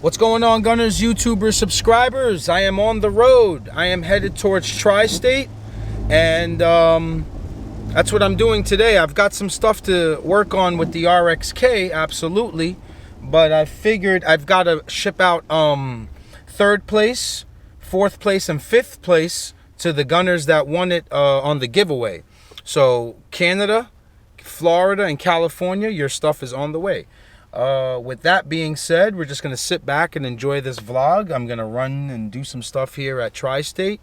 What's going on, Gunners, YouTubers, subscribers? I am on the road. I am headed towards Tri-State, and that's what I'm doing today. I've got some stuff to work on with the RXK, absolutely, but I figured I've got to ship out third place, fourth place, and fifth place to the Gunners that won it on the giveaway. So Canada, Florida, and California, your stuff is on the way. With that being said, we're just going to sit back and enjoy this vlog. I'm going to run and do some stuff here at Tri-State.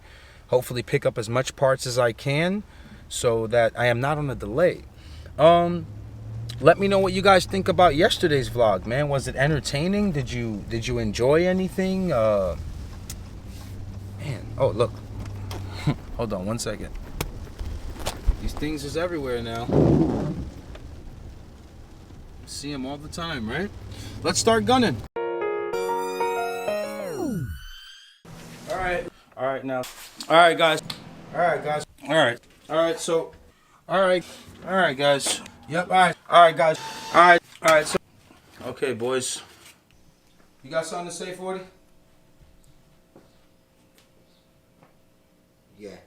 Hopefully pick up as much parts as I can so that I am not on a delay. Let me know what you guys think about yesterday's vlog, man. Was it entertaining? Did you enjoy anything? Man, oh, look. Hold on one second. These things is everywhere now. See them all the time, right? Let's start gunning. All right now. All right, guys. All right, guys. Yep. All right, guys. All right. So, okay, boys. You got something to say, 40? Yeah.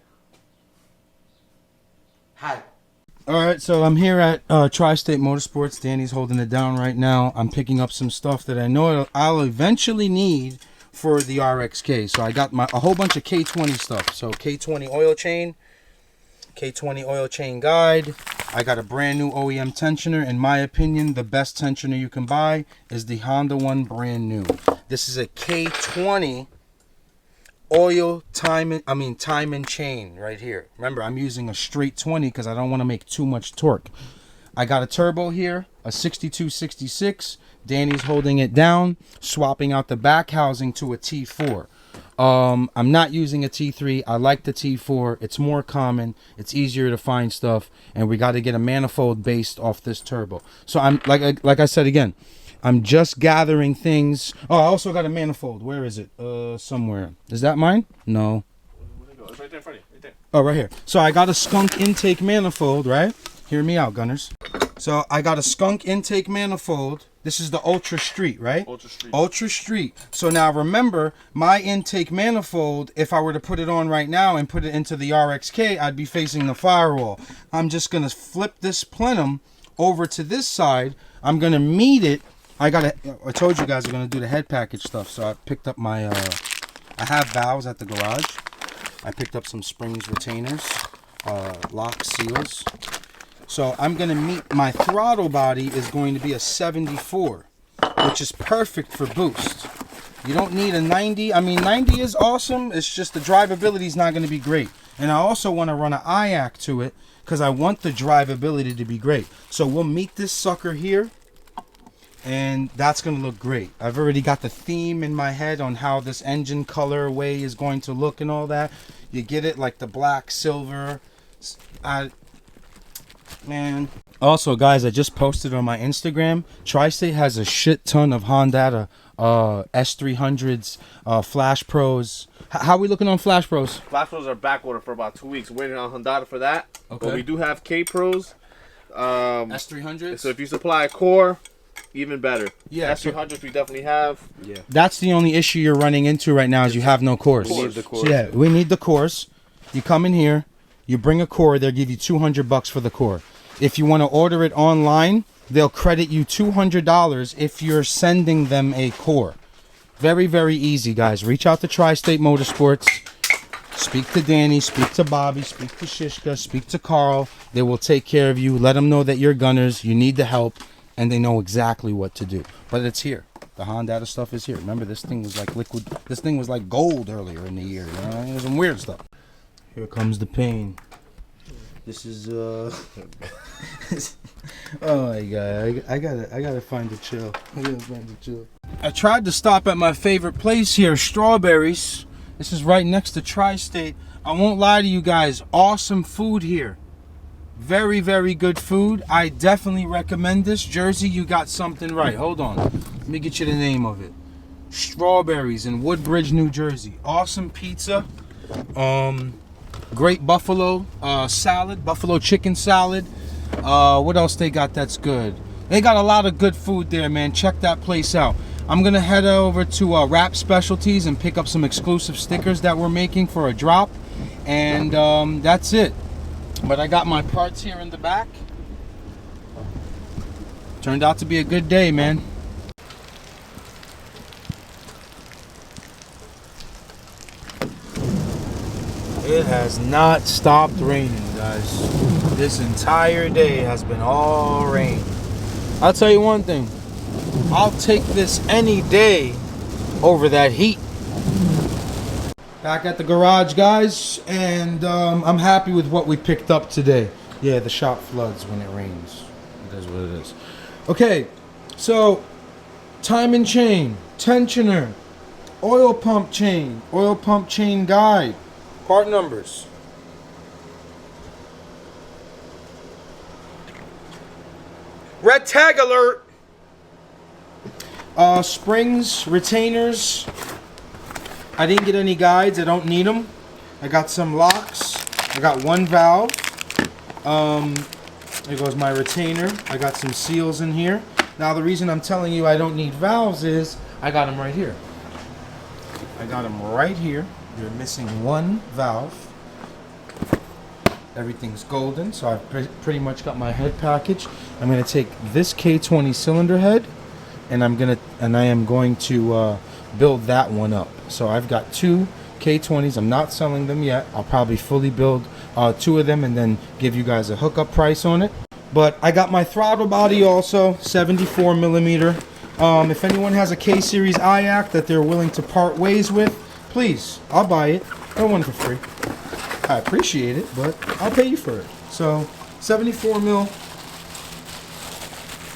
Hi. Alright, so I'm here at Tri-State Motorsports. Danny's holding it down right now. I'm picking up some stuff that I know I'll eventually need for the RXK. So I got a whole bunch of K20 stuff. So K20 oil chain, K20 oil chain guide. I got a brand new OEM tensioner. In my opinion, the best tensioner you can buy is the Honda one, brand new. This is a K20 oil time and chain right here. Remember, I'm using a straight 20 because I don't want to make too much torque. I got a turbo here, a 6266. Danny's holding it down, swapping out the back housing to a T4. I'm not using a T3. I like the T4. It's more common, it's easier to find stuff, and we got to get a manifold based off this turbo. So I'm like I said again, I'm just gathering things. Oh, I also got a manifold. Where is it? Somewhere. Is that mine? No. It's right there in front of you. Right there. Oh, right here. So I got a skunk intake manifold, right? Hear me out, Gunners. So I got a skunk intake manifold. This is the Ultra Street, right? Ultra Street. Ultra Street. So now remember, my intake manifold, if I were to put it on right now and put it into the RXK, I'd be facing the firewall. I'm just going to flip this plenum over to this side. I'm going to meet it. I told you guys I'm going to do the head package stuff, so I picked up my, I have valves at the garage. I picked up some springs retainers, lock seals. So I'm going to meet, my throttle body is going to be a 74, which is perfect for boost. You don't need a 90. I mean, 90 is awesome. It's just the drivability is not going to be great. And I also want to run an IAC to it because I want the drivability to be great. So we'll meet this sucker here. And that's going to look great. I've already got the theme in my head on how this engine colorway is going to look and all that. You get it like the black, silver. Man. Also, guys, I just posted on my Instagram. Tri-State has a shit ton of Honda S300s, Flash Pros. How are we looking on Flash Pros? Flash Pros are back order for about 2 weeks. Waiting on Honda for that. Okay. But we do have K Pros. S300s? So if you supply a core, even better. Yeah, S300s we definitely have. Yeah. That's the only issue you're running into right now is you have no cores. We need the cores. So yeah, we need the cores. You come in here, you bring a core, they'll give you $200 for the core. If you want to order it online, they'll credit you $200 if you're sending them a core. Very, very easy, guys. Reach out to Tri-State Motorsports. Speak to Danny, speak to Bobby, speak to Shishka, speak to Carl. They will take care of you. Let them know that you're Gunners, you need the help, and they know exactly what to do. But it's here. The Honda stuff is here. Remember, this thing was like liquid. This thing was like gold earlier in the year. You know? It was some weird stuff. Here comes the pain. This is oh my god, I gotta find a chill. I tried to stop at my favorite place here, Strawberries. This is right next to Tri-State. I won't lie to you guys, awesome food here. Very, very good food. I definitely recommend this. Jersey, you got something right. Hold on. Let me get you the name of it. Strawberries in Woodbridge, New Jersey. Awesome pizza. Great buffalo salad, buffalo chicken salad. What else they got that's good? They got a lot of good food there, man. Check that place out. I'm gonna head over to Wrap Specialties and pick up some exclusive stickers that we're making for a drop, and that's it. But I got my parts here in the back. Turned out to be a good day, man. It has not stopped raining, guys. This entire day has been all rain. I'll tell you one thing. I'll take this any day over that heat. Back at the garage, guys, and I'm happy with what we picked up today. Yeah, the shop floods when it rains. It is what it is. Okay, so timing chain, tensioner, oil pump chain guide. Part numbers. Red tag alert. Springs, retainers. I didn't get any guides. I don't need them. I got some locks. I got one valve. There goes my retainer. I got some seals in here. Now the reason I'm telling you I don't need valves is I got them right here. I got them right here. You're missing one valve. Everything's golden, so I've pretty much got my head package. I'm going to take this K20 cylinder head, and I am going to build that one up. So I've got two K20s. I'm not selling them yet. I'll probably fully build two of them and then give you guys a hookup price on it. But I got my throttle body also, 74 millimeter. If anyone has a K-Series IAC that they're willing to part ways with, please, I'll buy it. I want it for free. I appreciate it, but I'll pay you for it. So, 74 mil.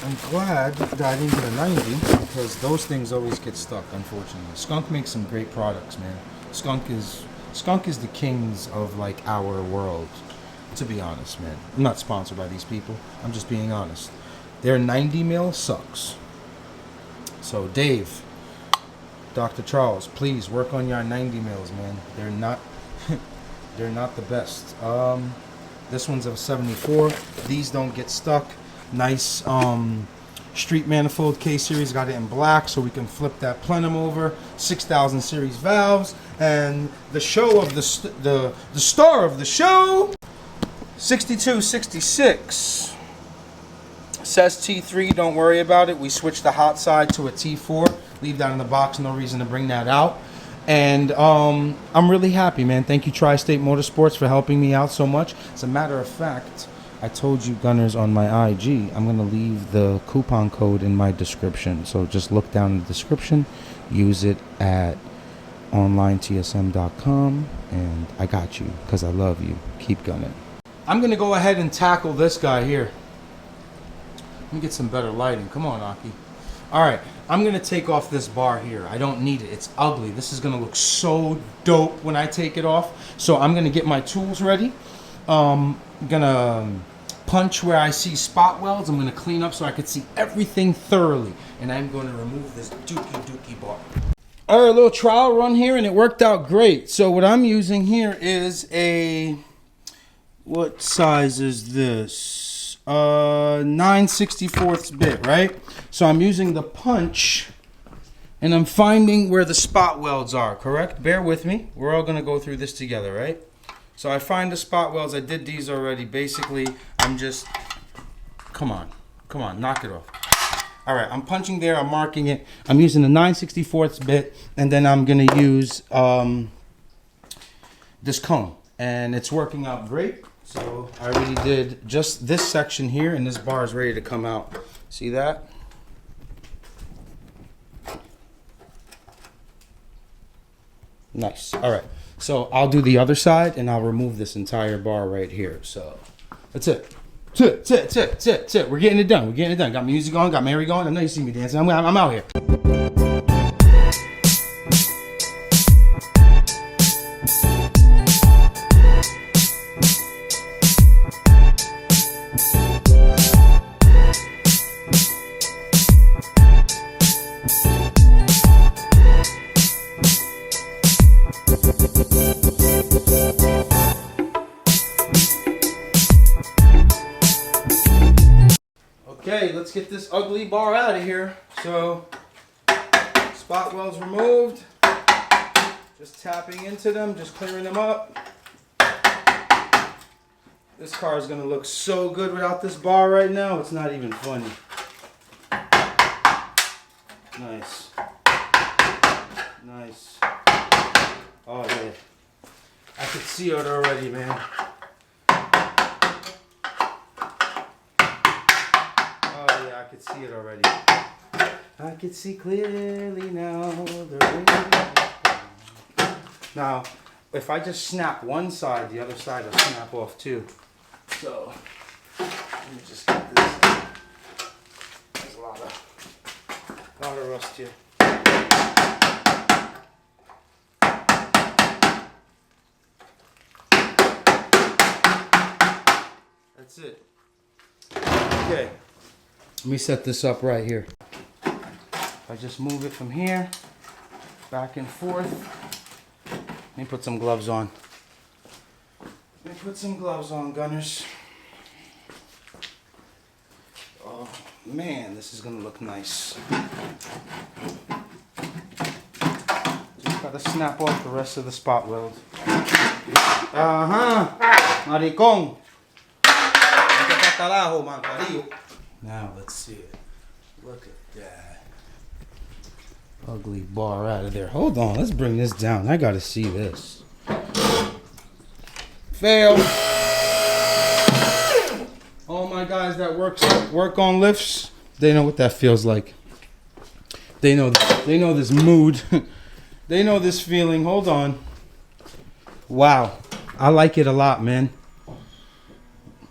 I'm glad that I didn't get a 90 because those things always get stuck, unfortunately. Skunk makes some great products, man. Skunk is the kings of like our world, to be honest, man. I'm not sponsored by these people. I'm just being honest. Their 90 mil sucks. So, Dave, Dr. Charles, please work on your 90 mils, man. They're not they're not the best. This one's a 74. These don't get stuck. Nice street manifold K-Series. Got it in black so we can flip that plenum over. 6000 series valves, and the show of the star of the show, 6266. Says T3, don't worry about it. We switched the hot side to a T4. Leave that in the box, no reason to bring that out. And I'm really happy, man. Thank you, Tri-State Motorsports, for helping me out so much. As a matter of fact, I told you gunners on my IG, I'm going to leave the coupon code in my description. So just look down in the description, use it at onlinetsm.com, and I got you because I love you. Keep gunning. I'm going to go ahead and tackle this guy here. Let me get some better lighting. Come on, Aki. Alright, I'm going to take off this bar here. I don't need it. It's ugly. This is going to look so dope when I take it off. So I'm going to get my tools ready. I'm going to punch where I see spot welds. I'm going to clean up so I can see everything thoroughly. And I'm going to remove this dookie bar. Alright, a little trial run here, and it worked out great. So what I'm using here is a... What size is this? 9/64 bit, right? So I'm using the punch, and I'm finding where the spot welds are, correct? Bear with me. We're all going to go through this together, right? So I find the spot welds. I did these already. Basically, I'm just... Come on, knock it off. All right, I'm punching there. I'm marking it. I'm using the 9/64 bit, and then I'm going to use this cone, and it's working out great. So I already did just this section here, and this bar is ready to come out. See that? Nice. All right. So I'll do the other side, and I'll remove this entire bar right here. So that's it. That's it. We're getting it done. Got music on, got Mary going. I know you see me dancing. I'm out here. Okay, let's get this ugly bar out of here. So Spot welds removed. Just tapping into them, just clearing them up. This car is gonna look so good without this bar right now, it's not even funny. Nice. Nice. Oh yeah. I could see it already, man. Oh yeah, I could see it already. I could see clearly now the rain. Now, if I just snap one side, the other side will snap off too. So, let me just get this. There's a lot of rust here. That's it. Okay, let me set this up right here. If I just move it from here, back and forth. Let me put some gloves on. Let me put some gloves on, gunners. Oh man, this is gonna look nice. Just gotta snap off the rest of the spot weld. Maricón. Now let's see it. Look at that. Ugly bar out of there. Hold on, let's bring this down. I gotta see this. Fail. All my guys that work on lifts, they know what that feels like. They know this mood. They know this feeling. Hold on. Wow, I like it a lot, man.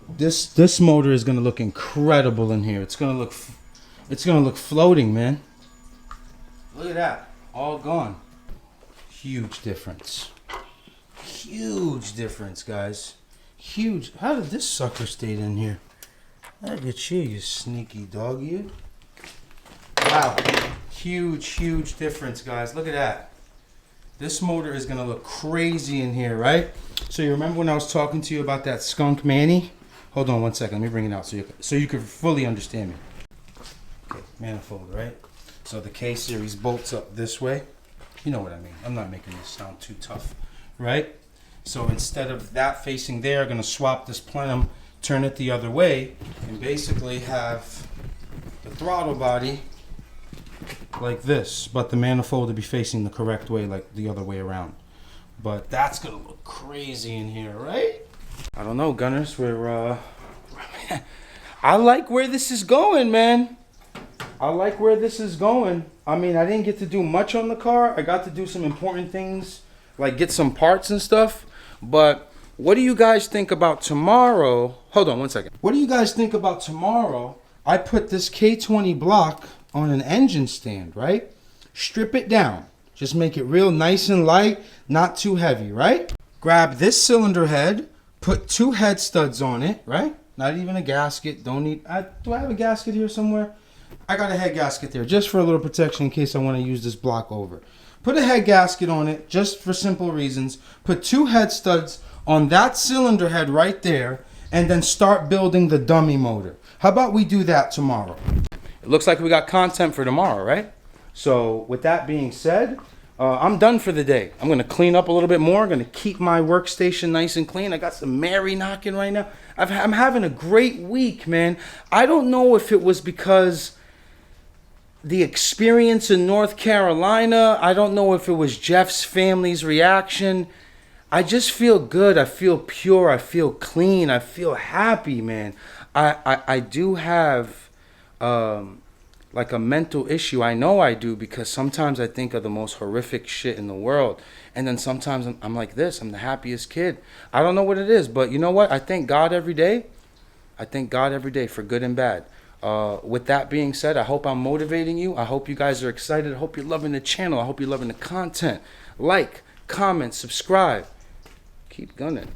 This motor is gonna look incredible in here. It's gonna look floating, man. Look at that, all gone. Huge difference. Huge difference, guys. Huge. How did this sucker stay in here? Look at you, you sneaky dog, you. Wow, huge difference, guys. Look at that. This motor is gonna look crazy in here, right? So you remember when I was talking to you about that skunk Manny? Hold on one second, let me bring it out so you can fully understand me. Okay, manifold, right? So the K-series bolts up this way. You know what I mean. I'm not making this sound too tough, right? So instead of that facing there, I'm gonna swap this plenum, turn it the other way, and basically have the throttle body like this, but the manifold to be facing the correct way, like the other way around. But that's gonna look crazy in here, right? I don't know, gunners. I like where this is going, man. I like where this is going. I mean, I didn't get to do much on the car. I got to do some important things, like get some parts and stuff. But what do you guys think about tomorrow? Hold on one second. What do you guys think about tomorrow? I put this K20 block on an engine stand, right? Strip it down. Just make it real nice and light, not too heavy, right? Grab this cylinder head, put 2 head studs on it, right? Not even a gasket. Don't need. Do I have a gasket here somewhere? I got a head gasket there just for a little protection in case I want to use this block over. Put a head gasket on it just for simple reasons. Put 2 head studs on that cylinder head right there and then start building the dummy motor. How about we do that tomorrow? It looks like we got content for tomorrow, right? So with that being said, I'm done for the day. I'm going to clean up a little bit more. I'm going to keep my workstation nice and clean. I got some Mary knocking right now. I'm having a great week, man. I don't know if it was because the experience in North Carolina. I don't know if it was Jeff's family's reaction. I just feel good. I feel pure. I feel clean. I feel happy, man. I do have like a mental issue. I know I do, because sometimes I think of the most horrific shit in the world. And then sometimes I'm like this. I'm the happiest kid. I don't know what it is, but you know what? I thank God every day. I thank God every day for good and bad. With that being said, I hope I'm motivating you. I hope you guys are excited. I hope you're loving the channel. I hope you're loving the content. Like, comment, subscribe. Keep gunning.